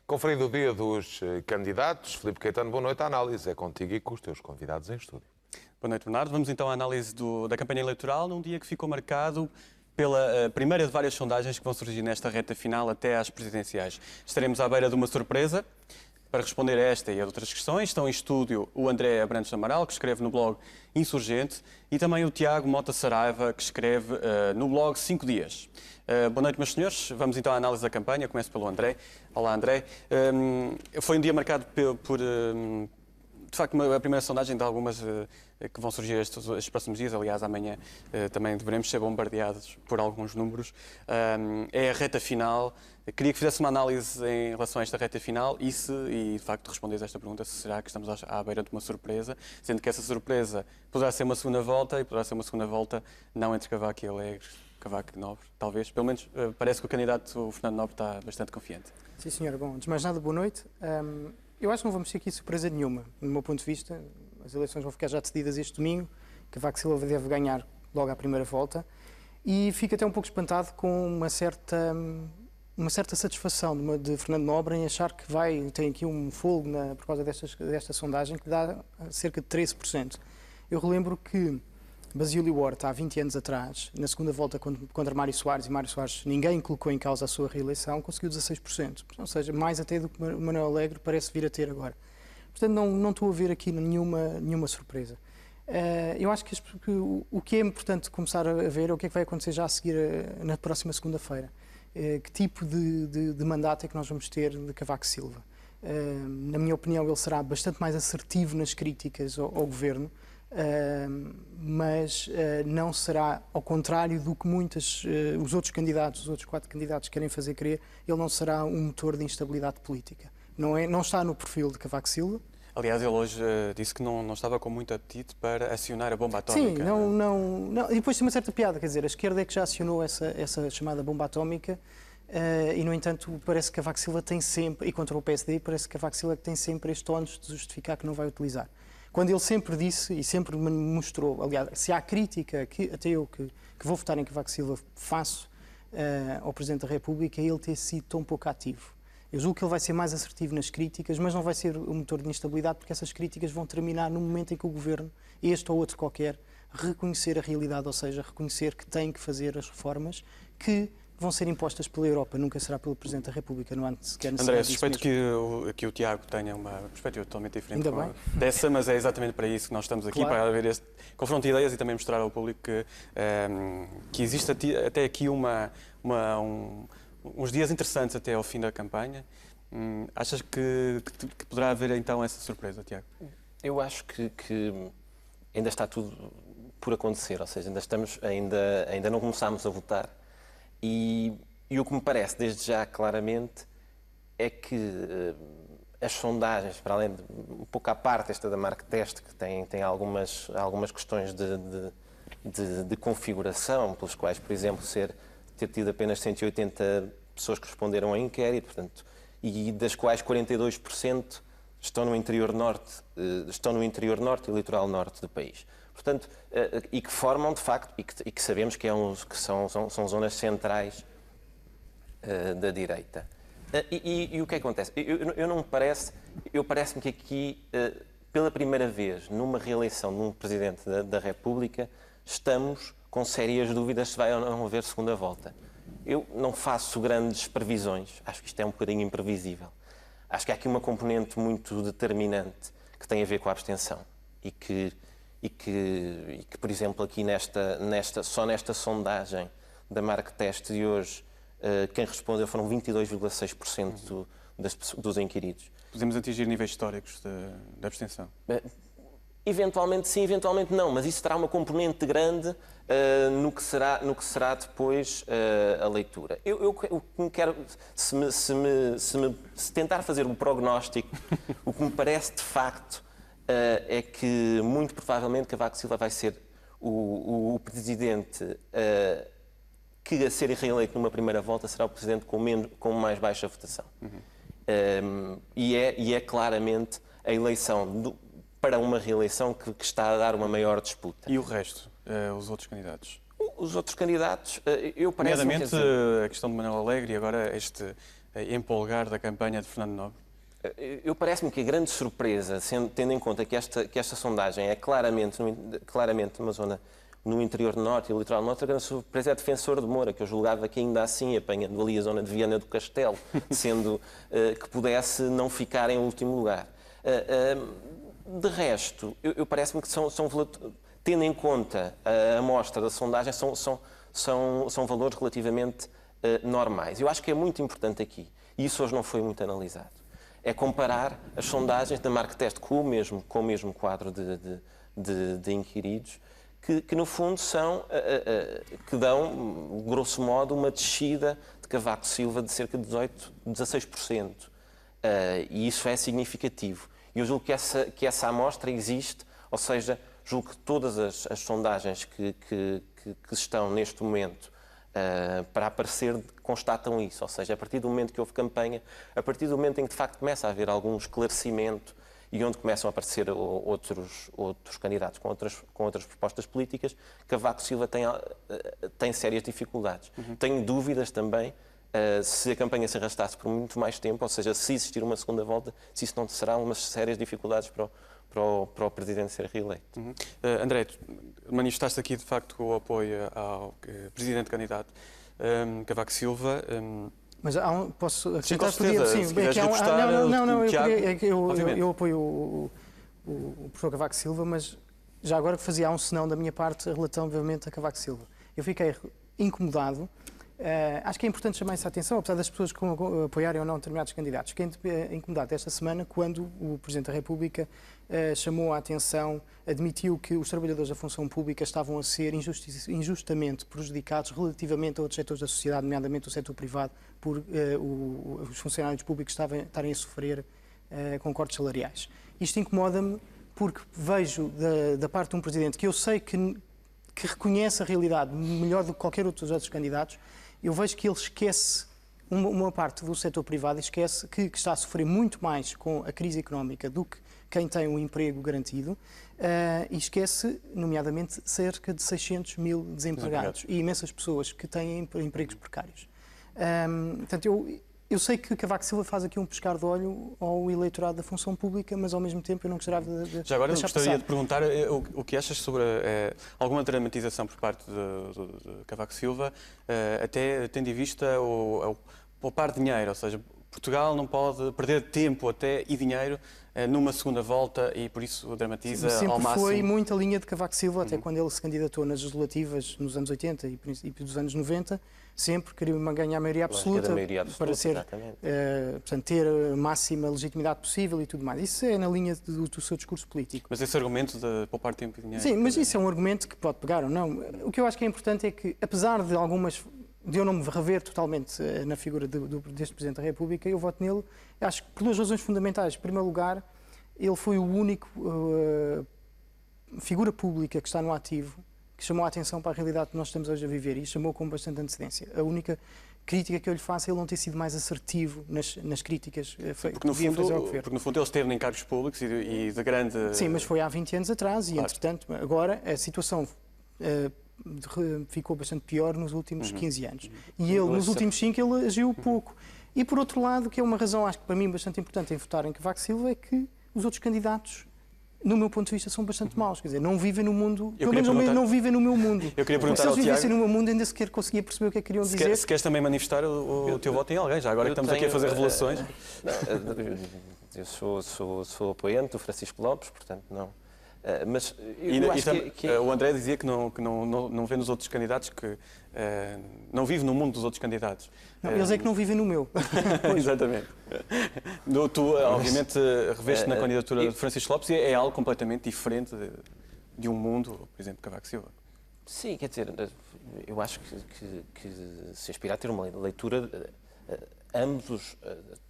Conferindo o dia dos candidatos, Filipe Caetano, boa noite. A análise é contigo e com os teus convidados em estúdio. Boa noite, Bernardo. Vamos então à análise da campanha eleitoral, num dia que ficou marcado pela primeira de várias sondagens que vão surgir nesta reta final até às presidenciais. Estaremos à beira de uma surpresa. Para responder a esta e a outras questões, estão em estúdio o André Abrantes Amaral, que escreve no blog Insurgente, e também o Tiago Mota Saraiva, que escreve no blog 5 Dias. Boa noite, meus senhores. Vamos então à análise da campanha. Começo pelo André. Olá, André. Foi um dia marcado por de facto, a primeira sondagem de algumas que vão surgir estes próximos dias. Aliás, amanhã também devemos ser bombardeados por alguns números. É a reta final. Queria que fizesse uma análise em relação a esta reta final e, de facto, responderes a esta pergunta, se será que estamos à beira de uma surpresa, sendo que essa surpresa poderá ser uma segunda volta e poderá ser uma segunda volta não entre Cavaco e Alegre, Cavaco e Nobre, talvez. Pelo menos parece que o candidato o Fernando Nobre está bastante confiante. Sim, senhor. Bom, antes de mais nada, boa noite. Eu acho que não vamos ter aqui surpresa nenhuma. Do meu ponto de vista, as eleições vão ficar já decididas este domingo. Cavaco Silva deve ganhar logo à primeira volta. E fico até um pouco espantado com uma certa satisfação de Fernando Nobre em achar que tem aqui um fogo por causa desta sondagem que dá cerca de 13%. Eu relembro que Basílio Horta, há 20 anos atrás, na segunda volta contra Mário Soares, e Mário Soares ninguém colocou em causa a sua reeleição, conseguiu 16%. Ou seja, mais até do que Manuel Alegre parece vir a ter agora. Portanto, não estou a ver aqui nenhuma surpresa. Eu acho que o que é importante começar a ver é o que é que vai acontecer já a seguir na próxima segunda-feira. Que tipo de mandato é que nós vamos ter de Cavaco Silva? Na minha opinião, ele será bastante mais assertivo nas críticas ao governo, mas não será, ao contrário do que os outros 4 candidatos querem fazer crer, ele não será um motor de instabilidade política. Não está no perfil de Cavaco Silva. Aliás, ele hoje disse que não estava com muito apetite para acionar a bomba atómica. Sim, não. E depois tem uma certa piada, quer dizer, a esquerda é que já acionou essa chamada bomba atómica e, no entanto, parece que Cavaco Silva tem sempre, e contra o PSD, parece que Cavaco Silva tem sempre este ónus de justificar que não vai utilizar. Quando ele sempre disse e sempre me mostrou, aliás, se há crítica que até eu que vou votar em Cavaco Silva faço ao Presidente da República, é ele ter sido tão pouco ativo. Eu julgo que ele vai ser mais assertivo nas críticas, mas não vai ser um motor de instabilidade, porque essas críticas vão terminar no momento em que o Governo, este ou outro qualquer, reconhecer a realidade, ou seja, reconhecer que tem que fazer as reformas que vão ser impostas pela Europa, nunca será pelo Presidente da República, não há sequer necessidade. André, suspeito que o Tiago tenha uma perspectiva totalmente diferente dessa, mas é exatamente para isso que nós estamos aqui, para haver este confronto de ideias e também mostrar ao público que existe até aqui uns dias interessantes até ao fim da campanha. Achas que poderá haver então essa surpresa, Tiago? Eu acho que ainda está tudo por acontecer, ou seja, ainda não começámos a votar. E o que me parece, desde já claramente, é que as sondagens, para além de um pouco à parte esta da Marktest, que tem algumas questões de configuração, pelos quais, por exemplo, ter tido apenas 180 pessoas que responderam ao inquérito, portanto, e das quais 42% estão no interior norte e litoral norte do país. Portanto, e que formam, de facto, e que sabemos que são zonas centrais da direita. E o que acontece? Parece-me que aqui, pela primeira vez, numa reeleição de um Presidente da República, estamos com sérias dúvidas se vai ou não haver segunda volta. Eu não faço grandes previsões, acho que isto é um bocadinho imprevisível. Acho que há aqui uma componente muito determinante que tem a ver com a abstenção e que por exemplo, aqui só nesta sondagem da Marktest de hoje, quem respondeu foram 22,6% dos inquiridos. Podemos atingir níveis históricos de abstenção? Eventualmente sim, eventualmente não, mas isso terá uma componente grande no que será depois a leitura. Eu quero, se tentar fazer um prognóstico, o que me parece de facto é que muito provavelmente Cavaco Silva vai ser o presidente que, a ser reeleito numa primeira volta, será o presidente com mais baixa votação. E é claramente a eleição para uma reeleição que está a dar uma maior disputa. E o resto? os outros candidatos? Os outros candidatos, eu parece-me... Nomeadamente a questão de Manuel Alegre e agora este empolgar da campanha de Fernando Nobre. Eu parece-me que a grande surpresa, tendo em conta que esta sondagem é claramente numa zona no interior norte e o litoral norte, a grande surpresa é a Defensor de Moura, que eu julgava que ainda assim, apanhando ali a zona de Viana do Castelo, sendo que pudesse não ficar em último lugar. De resto, eu parece-me que tendo em conta a amostra da sondagem, são valores relativamente normais. Eu acho que é muito importante aqui, e isso hoje não foi muito analisado, é comparar as sondagens da Marktest com o mesmo quadro de inquiridos, que no fundo que dão, grosso modo, uma descida de Cavaco Silva de cerca de 16%. E isso é significativo. E eu julgo que essa amostra existe, ou seja, julgo que todas as sondagens que estão neste momento para aparecer constatam isso. Ou seja, a partir do momento que houve campanha, a partir do momento em que de facto começa a haver algum esclarecimento e onde começam a aparecer outros candidatos com outras propostas políticas, Cavaco Silva tem sérias dificuldades. Tenho dúvidas também se a campanha se arrastasse por muito mais tempo, ou seja, se existir uma segunda volta, se isso não será umas sérias dificuldades para o Presidente ser reeleito. André, tu manifestaste aqui de facto o apoio ao Presidente candidato Cavaco Silva. Mas posso acrescentar? Com certeza, se quiseres repostar, eu apoio o professor Cavaco Silva, mas já agora fazia um senão da minha parte relativamente a Cavaco Silva. Eu fiquei incomodado. Acho que é importante chamar essa atenção, apesar das pessoas apoiarem ou não determinados candidatos. Fiquei incomodado esta semana quando o Presidente da República chamou a atenção, admitiu que os trabalhadores da função pública estavam a ser injustamente prejudicados relativamente a outros setores da sociedade, nomeadamente o setor privado, por os funcionários públicos estarem a sofrer com cortes salariais. Isto incomoda-me porque vejo da parte de um Presidente que eu sei que reconhece a realidade melhor do que qualquer outro dos outros candidatos. Eu vejo que ele esquece uma parte do setor privado, esquece que está a sofrer muito mais com a crise económica do que quem tem um emprego garantido e esquece, nomeadamente, cerca de 600 mil desempregados e imensas pessoas que têm empregos precários. Portanto, eu sei que Cavaco Silva faz aqui um pescar de olho ao eleitorado da função pública, mas ao mesmo tempo eu não gostaria de Já agora deixar gostaria passar. de perguntar o que achas sobre alguma dramatização por parte de Cavaco Silva, até tendo em vista o poupar dinheiro, ou seja, Portugal não pode perder tempo até e dinheiro numa segunda volta e por isso dramatiza ao máximo. Sempre foi muita linha de Cavaco Silva, até quando ele se candidatou nas legislativas nos anos 80 e princípio dos anos 90, sempre queria ganhar a maioria absoluta, para ser, portanto, ter a máxima legitimidade possível e tudo mais. Isso é na linha do seu discurso político. Mas esse argumento de poupar tempo e dinheiro... Sim, mas isso é um argumento que pode pegar ou não. O que eu acho que é importante é que, apesar de eu não me rever totalmente na figura deste Presidente da República, eu voto nele, acho que por duas razões fundamentais. Em primeiro lugar, ele foi o único figura pública que está no ativo que chamou a atenção para a realidade que nós estamos hoje a viver e chamou com bastante antecedência. A única crítica que eu lhe faço é ele não ter sido mais assertivo nas críticas que devia fazer ao governo. Porque no fundo ele esteve em cargos públicos e de grande... Sim, mas foi há 20 anos atrás e, Claro. entretanto, agora a situação ficou bastante pior nos últimos 15 anos. E ele, nos últimos 5, ele agiu pouco. E, por outro lado, que é uma razão, acho que para mim, bastante importante em votar em Cavaco Silva, é que os outros candidatos, no meu ponto de vista, são bastante maus. Quer dizer, não vivem no mundo... Pelo menos não vivem no meu mundo. Eu queria perguntar se ao eles vivessem Tiago... no meu mundo, ainda sequer conseguia perceber o que é que queriam dizer. Se queres também manifestar o teu voto em alguém, já agora que estamos aqui a fazer revelações. Eu sou apoiante do Francisco Lopes, portanto, não... Mas o André dizia que não vê nos outros candidatos, que não vive no mundo dos outros candidatos. Não, eles é que não vivem no meu. Exatamente. Tu, obviamente, reveste na candidatura de Francisco Lopes e é algo completamente diferente de um mundo, por exemplo, Cavaco Silva. Sim, quer dizer, eu acho que se aspira a ter uma leitura,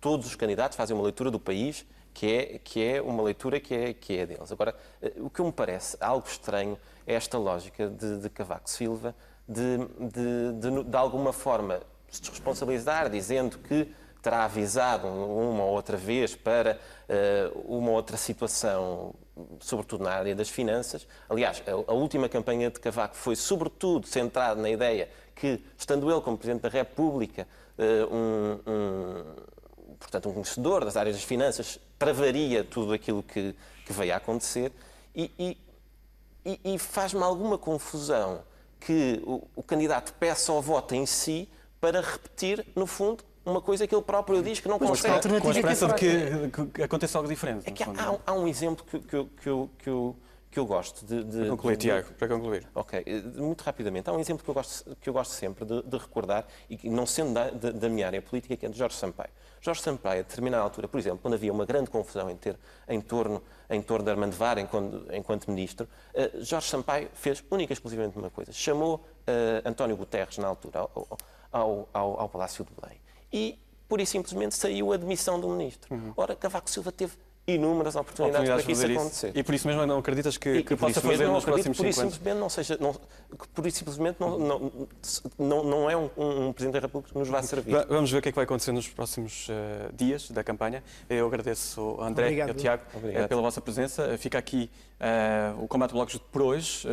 todos os candidatos fazem uma leitura do país que é uma leitura que é deles. Agora, o que me parece algo estranho é esta lógica de Cavaco Silva de alguma forma se desresponsabilizar, dizendo que terá avisado uma ou outra vez para uma outra situação sobretudo na área das finanças. Aliás, a última campanha de Cavaco foi sobretudo centrada na ideia que, estando ele como Presidente da República, portanto, um conhecedor das áreas das finanças, travaria tudo aquilo que veio a acontecer e faz-me alguma confusão que o candidato peça o voto em si para repetir, no fundo, uma coisa que ele próprio diz que não consegue. Com a esperança de que aconteça algo diferente. É que há um exemplo que eu gosto de... Para concluir, Tiago, para concluir. Ok, muito rapidamente. Há um exemplo que eu gosto sempre de recordar, e que não sendo da minha área política, que é de Jorge Sampaio. Jorge Sampaio, a determinada altura, por exemplo, quando havia uma grande confusão em torno de Armando Vara enquanto ministro, Jorge Sampaio fez única e exclusivamente uma coisa. Chamou António Guterres, na altura, ao Palácio de Belém. E, pura e simplesmente, saiu a demissão do ministro. Ora, Cavaco Silva teve inúmeras oportunidades para que isso acontecer. E por isso mesmo não acreditas que possa fazer fazer nos nos próximos 5 anos? Pura e simplesmente não é um Presidente da República que nos vai servir. Vamos ver o que é que vai acontecer nos próximos dias da campanha. Eu agradeço ao André e ao Tiago pela vossa presença. Fica aqui o Combate Blocos por hoje.